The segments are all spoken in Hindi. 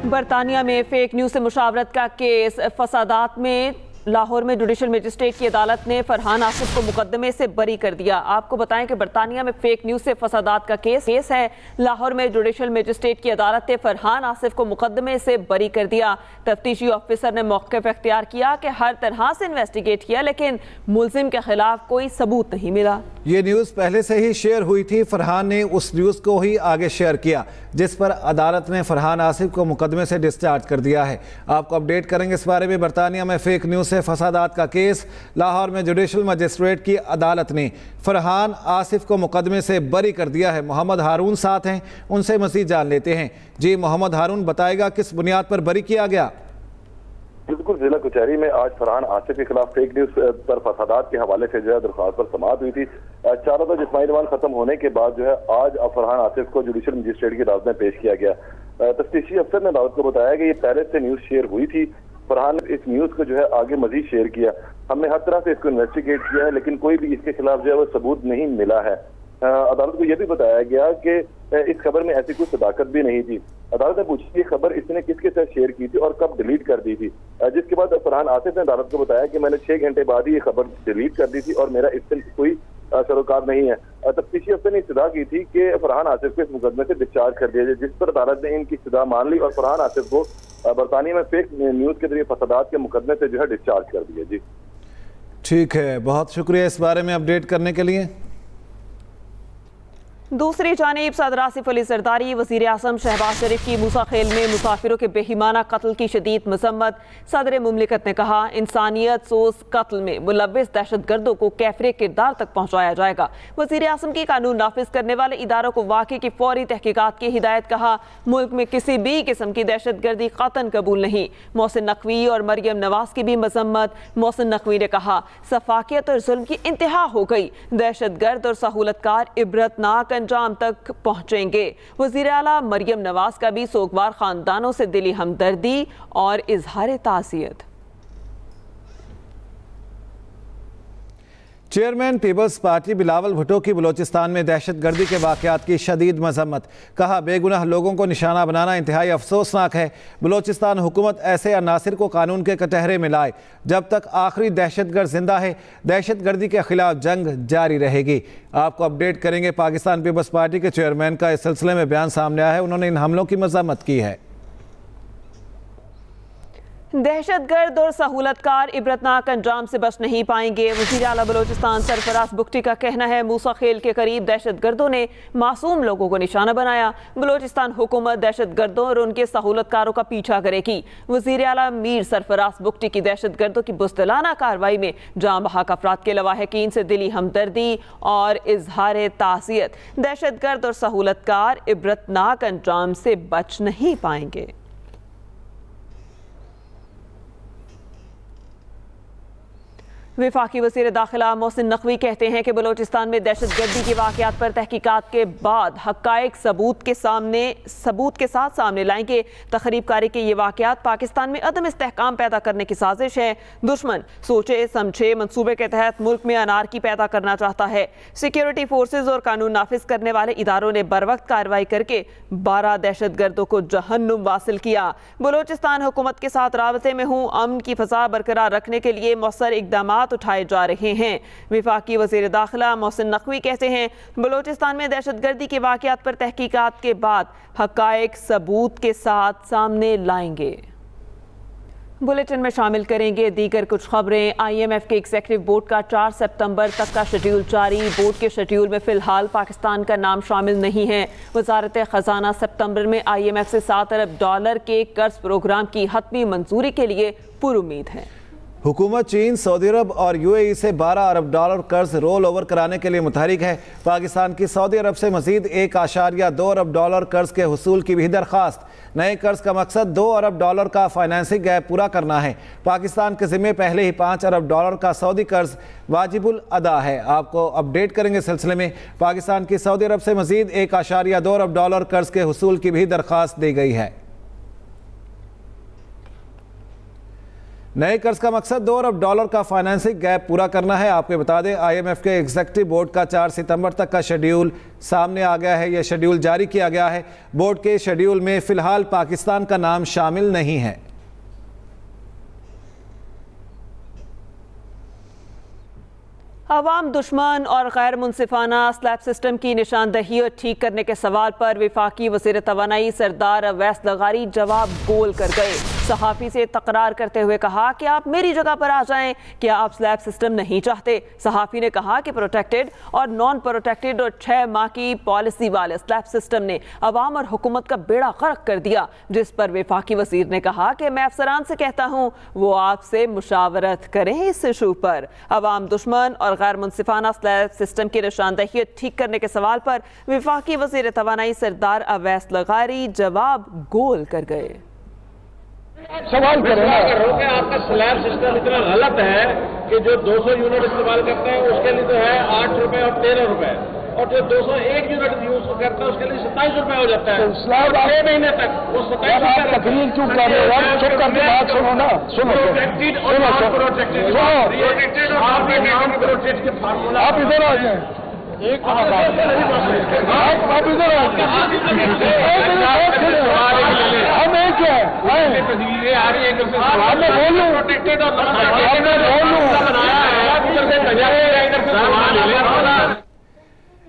बरतानिया में फेक न्यूज से मुशावरत का केस। फसादात में लाहौर में जुडिशल मजिस्ट्रेट की अदालत ने फरहान आसिफ को मुकदमे से बरी कर दिया। आपको बताएं कि बरतानिया में फेक न्यूज से फसादात का केस है। लाहौर में जुडिशल मजिस्ट्रेट की अदालत ने फरहान आसिफ को मुकदमे से बरी कर दिया। तफ्तीशी ऑफिसर ने मौक़िफ़ इख्तियार किया कि हर तरह से इन्वेस्टिगेट किया, लेकिन मुल्जिम के खिलाफ कोई सबूत नहीं मिला। ये न्यूज़ पहले से ही शेयर हुई थी। फरहान ने उस न्यूज़ को ही आगे शेयर किया, जिस पर अदालत ने फरहान आसिफ को मुकदमे से डिस्चार्ज कर दिया है। आपको अपडेट करेंगे इस बारे में। बरतानिया में फेक न्यूज़ से फसादात का केस। लाहौर में जुडिशल मजिस्ट्रेट की अदालत ने फरहान आसिफ को मुकदमे से बरी कर दिया है। मोहम्मद हारून साथ हैं, उनसे मज़ीद जान लेते हैं। जी मोहम्मद हारून, बताएगा किस बुनियाद पर बरी किया गया? बिल्कुल, जिला कचहरी में आज फरहान आसिफ के खिलाफ फेक न्यूज पर फसादात के हवाले से जो है दरख्वास्त पर समाअत हुई थी। 4 रोज़ा जिस्मानी रिमांड खत्म होने के बाद जो है आज फरहान आसिफ को जुडिशल मजिस्ट्रेट की अदालत में पेश किया गया। तफ्तीशी अफसर ने अदालत को बताया कि ये पहले से न्यूज शेयर हुई थी। फरहान ने इस न्यूज को जो है आगे मजीद शेयर किया। हमने हर तरह से इसको इन्वेस्टिगेट किया है, लेकिन कोई भी इसके खिलाफ जो है वो सबूत नहीं मिला है। अदालत को यह भी बताया गया कि इस खबर में ऐसी कोई सदाकत भी नहीं थी। अदालत ने पूछी कि खबर इसने किसके साथ शेयर की थी और कब डिलीट कर दी थी, जिसके बाद फरहान आसिफ ने अदालत को बताया कि मैंने 6 घंटे बाद ही ये खबर डिलीट कर दी थी और मेरा इससे कोई सरोकार नहीं है। तफ्तीशी अफसर ने इस्तदा की थी कि फरहान आसिफ को इस मुकदमे से डिस्चार्ज कर दिया जाए, जिस पर अदालत ने इनकी इस्तदा मान ली और फरहान आसिफ को बरतानिया में फेक न्यूज के जरिए फसादात के मुकदमे से जो है डिस्चार्ज कर दिया। जी ठीक है, बहुत शुक्रिया इस बारे में अपडेट करने के लिए। दूसरी जानिब सदर आसिफ अली जरदारी वज़ीर आज़म शहबाज शरीफ की मूसा खेल में मुसाफिरों के बेहिमाना कत्ल की शदीद मजम्मत। सदर मुमलिकत ने कहा, इंसानियत सोज कत्ल में मुलव्विस दहशत गर्दों को कैफरे किरदार तक पहुँचाया जाएगा। वज़ीर आज़म की कानून नाफिज करने वाले इदारों को वाक़े की फौरी तहकीकात की हिदायत। कहा, मुल्क में किसी भी किस्म की दहशत गर्दी कतन कबूल नहीं। मोहसिन नकवी और मरियम नवाज की भी मजम्मत। मोहसिन नकवी ने कहा, सफाकियत और जुल्म की इंतहा हो गई। दहशत गर्द और सहूलतकार इबरतनाक अंजाम तक पहुंचेंगे। वज़ीर आला मरियम नवाज का भी सोगवार खानदानों से दिली हमदर्दी और इजहार ताज़ियत। चेयरमैन पीपल्स पार्टी बिलावल भुट्टो की बलोचिस्तान में दहशत गर्दी के वाक़यात की शदीद मजम्मत। कहा, बेगुनाह लोगों को निशाना बनाना इंतहाई अफसोसनाक है। बलोचिस्तान हुकूमत ऐसे अनासिर को कानून के कटहरे में लाए। जब तक आखिरी दहशतगर्द जिंदा है, दहशत गर्दी के खिलाफ जंग जारी रहेगी। आपको अपडेट करेंगे। पाकिस्तान पीपल्स पार्टी के चेयरमैन का इस सिलसिले में बयान सामने आया है। उन्होंने इन हमलों की मजम्मत की है। दहशतगर्द और सहूलतकार इबरतनाक अंजाम से बच नहीं पाएंगे। वज़ीर आला बलोचिस्तान सरफराज बुगटी का कहना है, मूसा खेल के करीब दहशतगर्दों ने मासूम लोगों को निशाना बनाया। बलोचिस्तान हुकूमत दहशतगर्दों और उनके सहूलतकारों का पीछा करेगी। वज़ीर आला मीर सरफराज बुगटी की दहशतगर्दों की बुज़दिलाना कार्रवाई में जाँ बहक अफराद के लवाहिकीन से दिली हमदर्दी और इजहार ताज़ियत। दहशतगर्द और सहूलतकार इबरतनाक अंजाम से बच नहीं पाएंगे। वफाकी वज़ीर दाखिला मोहसिन नकवी कहते हैं कि बलोचिस्तान में दहशत गर्दी के वाक़यात पर तहकीकात के बाद हक़ाइक़ सबूत के साथ सामने लाएंगे। तखरीबकारी के ये वाक़यात पाकिस्तान में अदम इस्तेहकाम पैदा करने की साजिश है। दुश्मन सोचे समझे मंसूबे के तहत मुल्क में अनारकी पैदा करना चाहता है। सिक्योरिटी फोर्सेज और कानून नाफिज करने वाले इदारों ने बरवक्त कार्रवाई करके 12 दहशत गर्दों को जहन्नुम वासिल किया। बलोचिस्तान हुकूमत के साथ राबते में हूँ। अमन की फ़ज़ा बरकरार रखने के लिए मौसर इक़दामात उठाए जा रहे हैं। वफाकी वज़ीर दाखिला मोहसिन नकवी कहते हैं, बलोचिस्तान में दहशतगर्दी के वाक़यात पर तहकीकात के बाद हक़ाइक़ सबूत के साथ सामने लाएंगे। बुलेटिन में शामिल करेंगे दीगर कुछ खबरें। IMF के एग्जीक्यूटिव बोर्ड का 4 सितंबर तक का शेड्यूल जारी। बोर्ड के शेड्यूल में फिलहाल पाकिस्तान का नाम शामिल नहीं है। वजारत खजाना सितंबर में IMF से $7 अरब के कर्ज प्रोग्राम की हतमी मंजूरी के लिए पुरुमीद है। हुकूमत चीन, सऊदी अरब और UAE से $12 अरब कर्ज रोल ओवर कराने के लिए मुतहरिक है। पाकिस्तान की सऊदी अरब से मजीद $1.2 अरब कर्ज के हुसूल की भी दरख्वास्त। नए कर्ज का मकसद $2 अरब का फाइनेंसिंग गैप पूरा करना है। पाकिस्तान के ज़िम्मे पहले ही $5 अरब का सऊदी कर्ज वाजिबुल अदा है। आपको अपडेट करेंगे सिलसिले में। पाकिस्तान की सऊदी अरब से मजीद $1.2 अरब कर्ज के हुसूल की भी दरख्वास्त दी गई है। नए कर्ज का मकसद $2 अरब का फाइनेंसिंग गैप पूरा करना है। आपको बता दें IMF के एग्जीक्यूटिव बोर्ड का 4 सितंबर तक का शेड्यूल सामने आ गया है। यह शेड्यूल जारी किया गया है। बोर्ड के शेड्यूल में फिलहाल पाकिस्तान का नाम शामिल नहीं है। अवाम दुश्मन और गैर मुनसिफाना स्लैब सिस्टम की निशानदही और ठीक करने के सवाल पर वफाकी वज़ीर तवानाई सरदार अवैस लगारी जवाब गोल कर गए। सहाफ़ी से तकरार करते हुए कहा कि आप मेरी जगह पर आ जाएं, क्या आप स्लैब सिस्टम नहीं चाहते। सहाफ़ी ने कहा कि प्रोटेक्टेड और नॉन प्रोटेक्टेड और 6 माह की पॉलिसी वाले स्लैब सिस्टम ने अवाम और हुकूमत का बेड़ा गर्क कर दिया, जिस पर वफाकी वज़ीर ने कहा कि मैं अफसरान से कहता हूँ वो आपसे मुशावरत करें इस इशू पर। अवाम दुश्मन और गैर मुनसिफाना स्लैब सिस्टम की निशानदही ठीक करने के सवाल पर वफाकी वज़ीर तवानाई सरदार अवैस लगारी जवाब गोल कर गए। सवाल करें आपका स्लैब सिस्टम इतना गलत है कि जो 200 यूनिट इस्तेमाल करते हैं उसके लिए तो है 8 रुपए और 13 रुपए, और जो 201 यूनिट यूज करते हैं उसके लिए 27 रुपए हो जाता है। स्लैब 6 महीने तक वो 27 रुपए। तकरीर क्यों कर रहे हो? चुप करके बात सुनो ना, सुनो। प्रोटेक्टेड और नॉन प्रोटेक्टेड, प्रोटेक्टेड और नॉन प्रोटेक्टेड के फार्मूला। आप इधर आ जाएं, आप इधर आ जाएं। हम एक है, तस्वीरें आ रही है हमने बोलूं प्रोटेक्टेड और हमने बोलूं।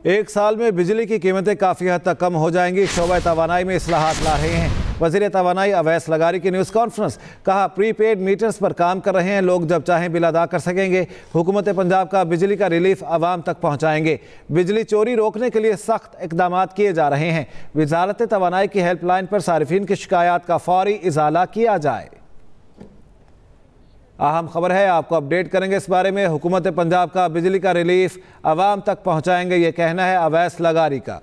एक साल में बिजली की कीमतें काफ़ी हद तक कम हो जाएंगी। शोबा तवानाई में इस्लाहात ला रहे हैं वज़ीर तवानाई अवैस लगारी की न्यूज़ कॉन्फ्रेंस। कहा प्रीपेड मीटर्स पर काम कर रहे हैं, लोग जब चाहें बिल अदा कर सकेंगे। हुकूमत पंजाब का बिजली का रिलीफ आवाम तक पहुँचाएंगे। बिजली चोरी रोकने के लिए सख्त इकदाम किए जा रहे हैं। वजारत तवानाई की हेल्पलाइन पर सारिफिन की शिकायत का फौरी इजाला किया जाए। अहम खबर है, आपको अपडेट करेंगे इस बारे में। हुकूमत पंजाब का बिजली का रिलीफ आवाम तक पहुंचाएंगे, ये कहना है अवैस लगारी का।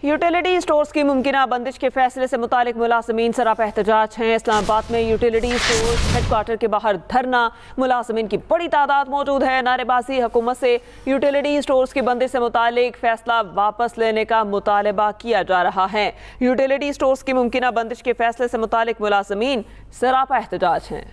यूटिलिटी स्टोर्स की मुमकिना बंदिश के फैसले से मुतालिक मुलाजमीन सरापा एहतजाज हैं। इस्लामाबाद में यूटिलिटी स्टोर्स हेडक्वार्टर के बाहर धरना, मुलाजमीन की बड़ी तादाद मौजूद है। नारेबाजी हुकूमत से यूटिलिटी स्टोर्स की बंदिश से मुतालिक फैसला वापस लेने का मुतालबा किया जा रहा है। यूटिलिटी स्टोर्स की मुमकिना बंदिश के फैसले से मुतालिक मुलाजमीन सरापा एहतजाज हैं।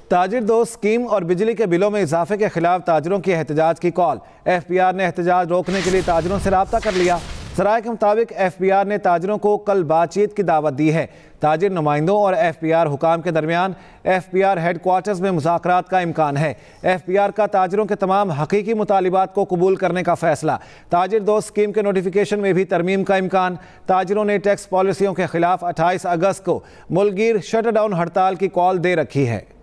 ताजिर दोस्त स्कीम और बिजली के बिलों में इजाफे के खिलाफ ताजिरों की एहतजाज की कॉल। FBR ने एहतजाज रोकने के लिए ताजिरों से रब्ता कर लिया। सराय के मुताबिक FBR ने ताजिरों को कल बातचीत की दावत दी है। ताजिर नुमाइंदों और FBR हुकाम के दरमियान FBR हेडक्वार्टर्स में मुज़ाकरात का इम्कान है। FBR का ताजिरों के तमाम हकीकी मुतालिबात को कबूल करने का फैसला। ताजिर दोस्त स्कीम के नोटिफिकेशन में भी तरमीम का इम्कान। ताजिरों ने टैक्स पॉलिसियों के खिलाफ 28 अगस्त को मुल्कगीर शटडाउन हड़ताल की कॉल दे रखी है।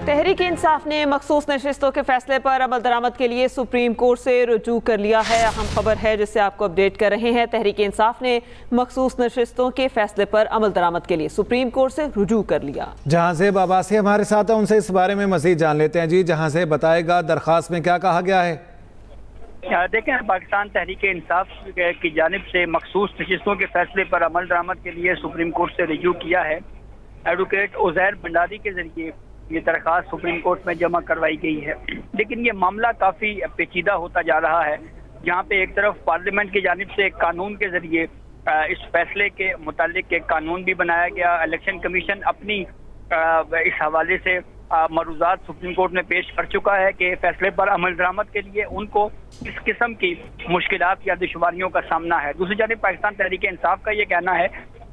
तहरीक इंसाफ ने मखसूस नशिस्तों के फैसले पर अमल दरामद के लिए सुप्रीम कोर्ट से रुजू कर लिया है। अहम खबर है जिससे आपको अपडेट कर रहे हैं। तहरीक इंसाफ ने मखसूस नशिस्तों के फैसले पर अमल दरामद के लिए सुप्रीम कोर्ट से रुजू कर लिया। जहांज़ेब अब्बासी हमारे साथ है, उनसे इस बारे में मजीद जान लेते हैं। जी जहांज़ेब, बताएगा दरख्वास्त में क्या कहा गया है? देखें, पाकिस्तान तहरीक इंसाफ की जानिब से मखसूस नशिस्तों के फैसले पर अमल दरामद के लिए सुप्रीम कोर्ट से रुजू किया है। एडवोकेट उज़ैर भंडारी के जरिए ये दरख्वास्त सुप्रीम कोर्ट में जमा करवाई गई है, लेकिन ये मामला काफ़ी पेचीदा होता जा रहा है, जहाँ पे एक तरफ पार्लियामेंट की जानिब से एक कानून के जरिए इस फैसले के मुतालिक एक कानून भी बनाया गया। इलेक्शन कमीशन अपनी इस हवाले से मरूजात सुप्रीम कोर्ट में पेश कर चुका है कि फैसले पर अमल दरामद के लिए उनको इस किस्म की मुश्किलात या दुश्वारियों का सामना है। दूसरी जानिब पाकिस्तान तहरीक इंसाफ का ये कहना है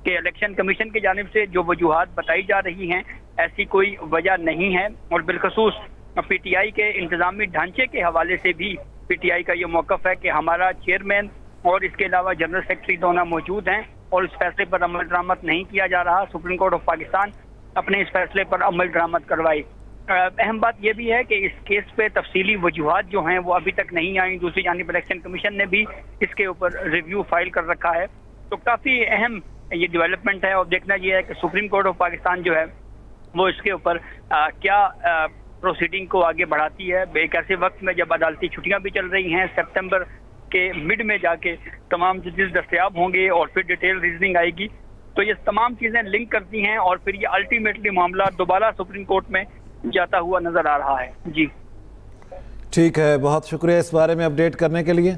कि इलेक्शन कमीशन की जानिब से जो वजूहात बताई जा रही हैं ऐसी कोई वजह नहीं है, और बिलखसूस PTI के इंतजामी ढांचे के हवाले से भी PTI का ये मौक़िफ़ है कि हमारा चेयरमैन और इसके अलावा जनरल सेक्रेटरी दोनों मौजूद हैं और इस फैसले पर अमल दरामद नहीं किया जा रहा। सुप्रीम कोर्ट ऑफ पाकिस्तान अपने इस फैसले पर अमल दरामद करवाए। अहम बात यह भी है कि इस केस पे तफसीली वजूहात जो हैं वो अभी तक नहीं आई। दूसरी जानिब इलेक्शन कमीशन ने भी इसके ऊपर रिव्यू फाइल कर रखा है, तो काफ़ी अहम ये डेवलपमेंट है। और देखना यह है कि सुप्रीम कोर्ट ऑफ पाकिस्तान जो है वो इसके ऊपर क्या प्रोसीडिंग को आगे बढ़ाती है। एक ऐसे वक्त में जब अदालती छुट्टियां भी चल रही हैं, सितंबर के मिड में जाके तमाम जजेस दस्तयाब होंगे और फिर डिटेल रीजनिंग आएगी, तो ये तमाम चीज़ें लिंक करती हैं और फिर ये अल्टीमेटली मामला दोबारा सुप्रीम कोर्ट में जाता हुआ नजर आ रहा है। जी ठीक है, बहुत शुक्रिया इस बारे में अपडेट करने के लिए।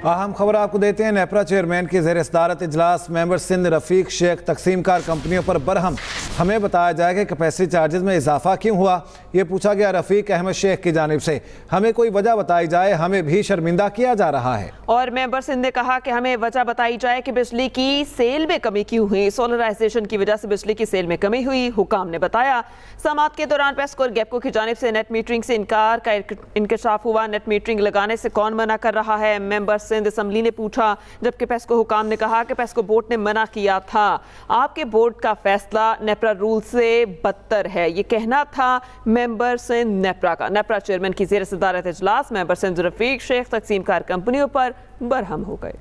अहम खबर आपको देते हैं। नेपरा चेयरमैन की ज़ेर सदारत इजलास मेंबर सिंध रफीक शेख तकसीमकार कंपनियों पर बरहम। हमें बताया जाए कि कैपेसिटी चार्जेस में इजाफा क्यों हुआ, ये पूछा गया रफीक अहमद शेख की जानिब से। हमें कोई वजह बताई जाए, हमें भी शर्मिंदा किया जा रहा है। और मेंबर सिंध ने कहा कि हमें वजह बताई जाए कि बिजली की सेल में कमी क्यों हुई। सोलराइजेशन की वजह से बिजली की सेल में कमी हुई, हुकाम ने बताया। समाअत के दौरान पेस्को और गैपको की जानिब से नेट मीटरिंग से इनकार का इंकशाफ हुआ। नेट मीटरिंग लगाने से कौन मना कर रहा है, मेंबर सिंध असम्बली ने पूछा, जबकि पेस्को हुकाम ने कहा कि पेस्को बोर्ड ने मना किया था। आपके बोर्ड का फैसला नेपरा रूल से बदतर है, ये कहना था मेंबर सिंध नेपरा का। नेपरा चेयरमैन की ज़ेर सदारत इजलास मेंबर सिंध रफीक शेख तकसीमकार कंपनियों पर बरहम हो गए।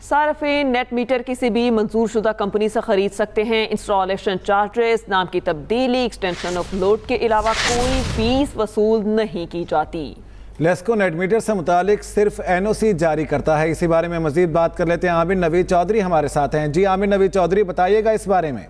सार्फिन नेट मीटर किसी भी मंजूर शुदा कंपनी से खरीद सकते हैं। इंस्टॉलेशन चार्जेस, नाम की तब्दीली, एक्सटेंशन ऑफ लोड के अलावा कोई फीस वसूल नहीं की जाती। लेस्को नेट मीटर से मुतालिक सिर्फ NOC जारी करता है। इसी बारे में मजीद बात कर लेते हैं। आमिर नवीद चौधरी हमारे साथ हैं। जी आमिर नवीद चौधरी, बताइएगा इस बारे में।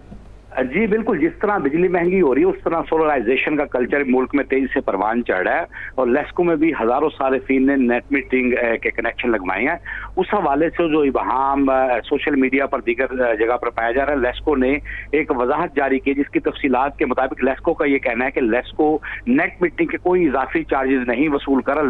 जी बिल्कुल, जिस तरह बिजली महंगी हो रही है उस तरह सोलराइजेशन का कल्चर मुल्क में तेजी से परवान चढ़ रहा है और लेस्को में भी हजारों सारिफीन ने नेट मीटरिंग के कनेक्शन लगवाए हैं। उस हवाले से जो इबहाम सोशल मीडिया पर दीगर जगह पर पाया जा रहा है, लेस्को ने एक वजाहत जारी की जिसकी तफसीलात के मुताबिक लेस्को का ये कहना है कि लेस्को नेट मीटरिंग के कोई इजाफी चार्जेस नहीं वसूल कर रहा।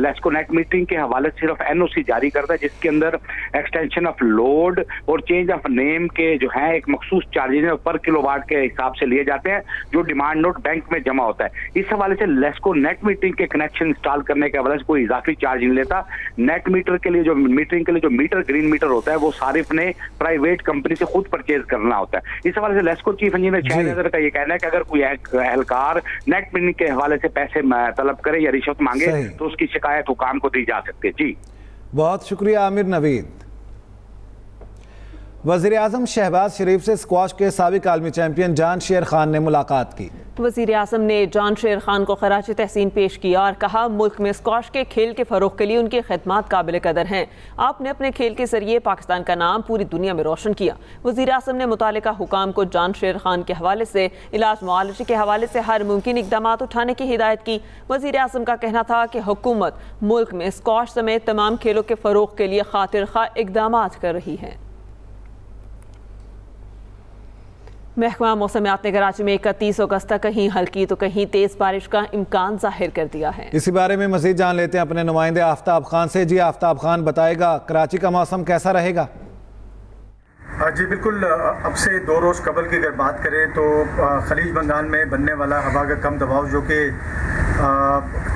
लेस्को नेट मीटरिंग के हवाले से सिर्फ NOC जारी करता है जिसके अंदर एक्सटेंशन ऑफ लोड और चेंज ऑफ नेम के जो है एक मखसूस चार्जेज पर किलोवाट के हिसाब से लिए जाते हैं जो डिमांड नोट बैंक में जमा होता है। इस हवाले से लेस्को नेट मीटरिंग के कनेक्शन इंस्टॉल करने के हवाले से कोई इजाफी चार्ज नहीं लेता। नेट मीटर के लिए जो मीटरिंग के लिए जो मीटर ग्रीन मीटर होता है वो सारिफ ने प्राइवेट कंपनी से खुद परचेज करना होता है। इस हवाले से लेस्को चीफ इंजीनियर शहनजर का ये कहना है कि अगर कोई एहलकार नेट मीटरिंग के हवाले से पैसे तलब करे या रिश्वत मांगे तो उसकी शिकायत हुकाम को दी जा सकती है। जी बहुत शुक्रिया आमिर नवीद। वज़ीर आज़म शहबाज शरीफ से स्क्वाश के साबिक आलमी चैंपियन जान शेर खान ने मुलाकात की। वज़ीर आज़म ने जान शेर खान को खराज तहसीन पेश किया और कहा, मुल्क में स्क्वाश के खेल के फ़रोग़ के लिए उनकी खिदमत काबिल कदर हैं। आपने अपने खेल के ज़रिए पाकिस्तान का नाम पूरी दुनिया में रोशन किया। वज़ीर आज़म ने मुतालिका हुकाम को जान शेर खान के हवाले से इलाज मुआलजे के हवाले से हर मुमकिन इक़दाम उठाने की हिदायत की। वज़ीर आज़म का कहना था कि हुकूमत मुल्क में स्क्वाश समेत तमाम खेलों के फ़रोग़ के लिए खातिर खा इक़दाम कर रही है। महकमा मौसमियात ने कराची में 31 अगस्त तक कहीं हल्की तो कहीं तेज बारिश का इम्कान जाहिर कर दिया है। इसी बारे में मजीद जान लेते हैं अपने नुमाइंदे आफ्ताब खान से। जी आफ्ताब खान, बताएगा कराची का मौसम कैसा रहेगा? जी बिल्कुल, अब से 2 रोज़ कबल की अगर बात करें तो खलीज बंगाल में बनने वाला हवा का कम दबाव जो कि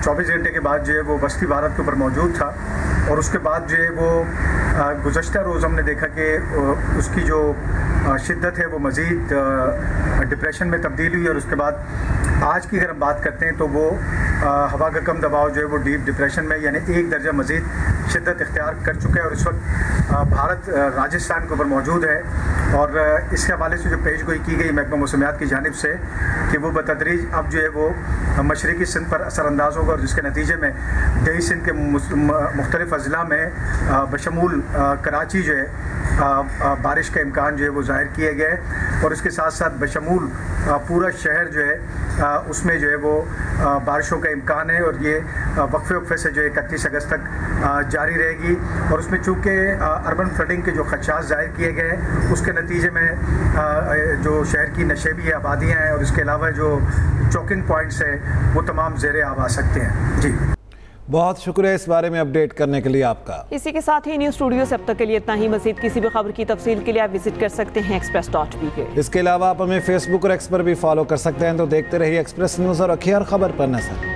24 घंटे के बाद जो है वो वस्ती भारत के ऊपर मौजूद था और उसके बाद जो है वो गुज़श्ता रोज़ हमने देखा कि उसकी जो शिद्दत है वो मज़ीद डिप्रेशन में तब्दील हुई और उसके बाद आज की अगर हम बात करते हैं तो वो हवा का कम दबाव जो है वो डीप डिप्रेशन में यानी 1 दर्जा मज़ीद शिद्दत इख्तियार कर चुका है और इस वक्त भारत राजस्थान के ऊपर मौजूद है। और इसके हवाले से जो पेशगोई की गई महकमा मौसमियात की जानिब से कि वो बतदरीज अब जो है वो मशरक़ी सिंध पर असरअंदाज होगा और जिसके नतीजे में दही सिंध के मुख्तलिफ अज़ला में बशमूल कराची जो है बारिश का इम्कान जो है वो ज़ाहिर किया गया है और इसके साथ साथ बशमूल पूरा शहर जो है उसमें जो है वो बारिशों का इम्कान है और ये वक्फे से जो 31 अगस्त तक जारी रहेगी। और उसमें चूँकि अर्बन फ्लडिंग के जो खदशात ज़ाहिर किए गए हैं उसके नतीजे में जो शहर की नशेबी आबादियाँ हैं और इसके अलावा जो चौकिंग पॉइंट्स हैं वो तमाम ज़ेरे आब आ सकते हैं। जी बहुत शुक्रिया इस बारे में अपडेट करने के लिए आपका। इसी के साथ ही न्यूज़ स्टूडियो से अब तक के लिए इतना ही। मज़ीद किसी भी खबर की तफसील के लिए आप विजिट कर सकते हैं express.p पे। इसके अलावा आप हमें फेसबुक और एक्स पर भी फॉलो कर सकते हैं। तो देखते रहिए एक्सप्रेस न्यूज़ और रखिए हर खबर पर नजर।